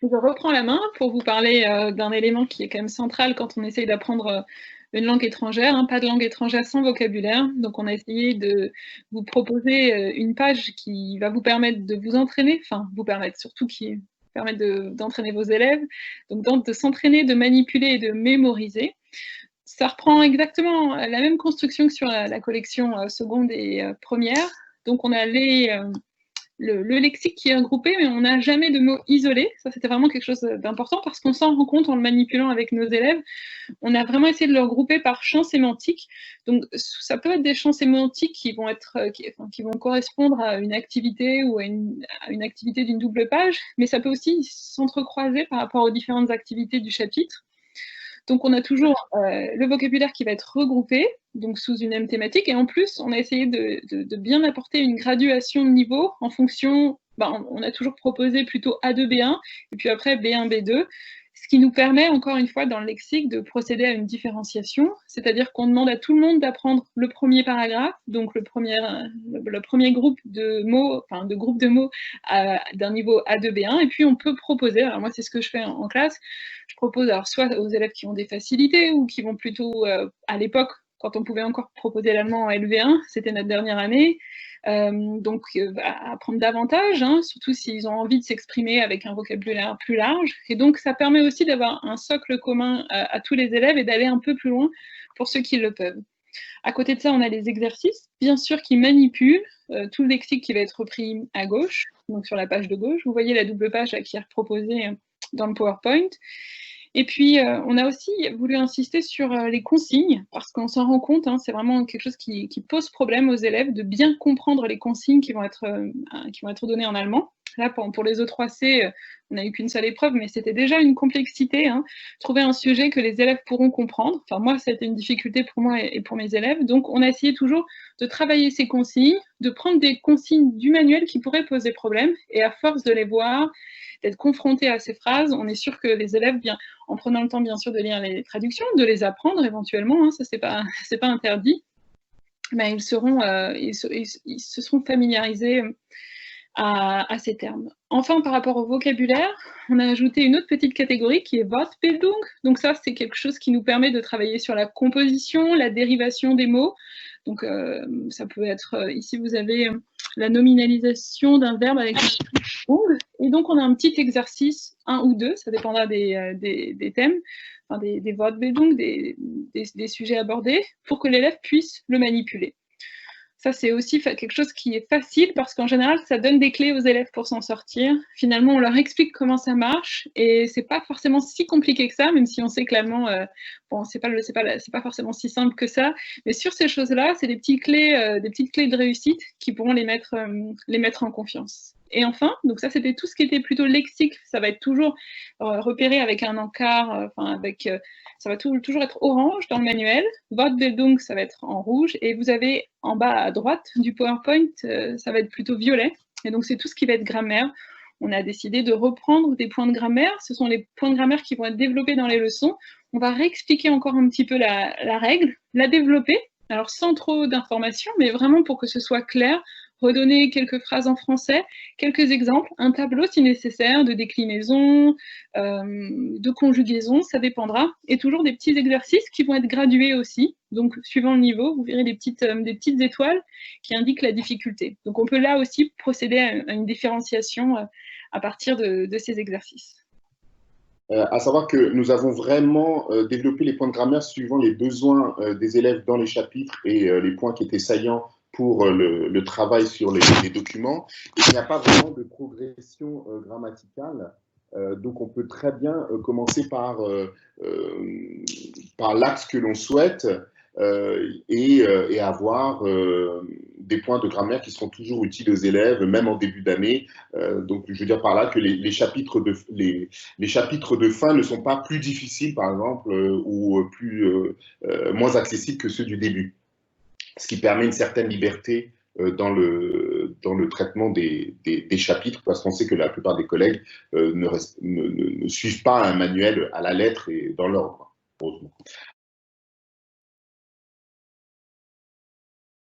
Je reprends la main pour vous parler d'un élément qui est quand même central quand on essaye d'apprendre une langue étrangère, hein, pas de langue étrangère sans vocabulaire. Donc on a essayé de vous proposer une page qui va vous permettre de vous entraîner, enfin vous permettre surtout qui permettre d'entraîner vos élèves, donc de s'entraîner, de manipuler et de mémoriser. Ça reprend exactement la même construction que sur la collection seconde et première. Donc on a le lexique qui est regroupé, mais on n'a jamais de mots isolés. Ça, c'était vraiment quelque chose d'important parce qu'on s'en rend compte en le manipulant avec nos élèves. On a vraiment essayé de le regrouper par champs sémantiques. Donc, ça peut être des champs sémantiques qui vont, qui vont correspondre à une activité ou à une activité d'une double page, mais ça peut aussi s'entrecroiser par rapport aux différentes activités du chapitre. Donc, on a toujours le vocabulaire qui va être regroupé, donc sous une même thématique, et en plus, on a essayé de bien apporter une graduation de niveau en fonction, on a toujours proposé plutôt A2, B1, et puis après B1, B2, ce qui nous permet, encore une fois, dans le lexique, de procéder à une différenciation, c'est-à-dire qu'on demande à tout le monde d'apprendre le premier paragraphe, donc le premier groupe de mots, enfin de groupe de mots d'un niveau A2, B1, et puis on peut proposer, alors moi c'est ce que je fais en classe, je propose alors soit aux élèves qui ont des facilités ou qui vont plutôt, à l'époque, quand on pouvait encore proposer l'allemand en LV1, c'était notre dernière année, apprendre davantage, hein, surtout s'ils ont envie de s'exprimer avec un vocabulaire plus large. Et donc, ça permet aussi d'avoir un socle commun à tous les élèves et d'aller un peu plus loin pour ceux qui le peuvent. À côté de ça, on a les exercices, bien sûr, qui manipulent tout le lexique qui va être repris à gauche, donc sur la page de gauche. Vous voyez la double page qui est proposée dans le PowerPoint. Et puis, on a aussi voulu insister sur les consignes, parce qu'on s'en rend compte, hein, c'est vraiment quelque chose qui pose problème aux élèves, de bien comprendre les consignes qui vont être données en allemand. Là, pour les E3C, on n'a eu qu'une seule épreuve, mais c'était déjà une complexité, hein, trouver un sujet que les élèves pourront comprendre. Enfin, moi, ça a été une difficulté pour moi et pour mes élèves. Donc, on a essayé toujours de travailler ces consignes, de prendre des consignes du manuel qui pourraient poser problème, et à force de les voir, d'être confrontés à ces phrases, on est sûr que les élèves, bien, en prenant le temps bien sûr de lire les traductions, de les apprendre éventuellement, hein, ça c'est pas interdit, mais ils se seront familiarisés à ces termes. Enfin, par rapport au vocabulaire, on a ajouté une autre petite catégorie qui est Wortbildung. Donc ça, c'est quelque chose qui nous permet de travailler sur la composition, la dérivation des mots. Donc ça peut être, ici vous avez la nominalisation d'un verbe avec une et donc on a un petit exercice, un ou deux, ça dépendra des thèmes, enfin des Wortbildung, des sujets abordés, pour que l'élève puisse le manipuler. Ça, c'est aussi quelque chose qui est facile parce qu'en général, ça donne des clés aux élèves pour s'en sortir. Finalement, on leur explique comment ça marche et c'est pas forcément si compliqué que ça, même si on sait que l'allemand, bon, c'est pas forcément si simple que ça. Mais sur ces choses-là, c'est des petites clés de réussite qui pourront les mettre en confiance. Et enfin, donc ça, c'était tout ce qui était plutôt lexique. Ça va être toujours repéré avec un encart, ça va toujours être orange dans le manuel. Wortbildung, ça va être en rouge. Et vous avez en bas à droite du PowerPoint, ça va être plutôt violet. Et donc, c'est tout ce qui va être grammaire. On a décidé de reprendre des points de grammaire. Ce sont les points de grammaire qui vont être développés dans les leçons. On va réexpliquer encore un petit peu la règle, la développer, alors sans trop d'informations, mais vraiment pour que ce soit clair, redonner quelques phrases en français, quelques exemples, un tableau si nécessaire, de déclinaison, de conjugaison, ça dépendra, et toujours des petits exercices qui vont être gradués aussi, donc suivant le niveau, vous verrez des petites étoiles qui indiquent la difficulté. Donc on peut là aussi procéder à une différenciation à partir de ces exercices. À savoir que nous avons vraiment développé les points de grammaire suivant les besoins des élèves dans les chapitres et les points qui étaient saillants pour le travail sur les documents. Il n'y a pas vraiment de progression grammaticale. Donc, on peut très bien commencer par l'axe que l'on souhaite et avoir des points de grammaire qui seront toujours utiles aux élèves, même en début d'année. Donc, je veux dire par là que les chapitres de fin ne sont pas plus difficiles, par exemple, ou moins accessibles que ceux du début, ce qui permet une certaine liberté dans le traitement des chapitres, parce qu'on sait que la plupart des collègues ne suivent pas un manuel à la lettre et dans l'ordre.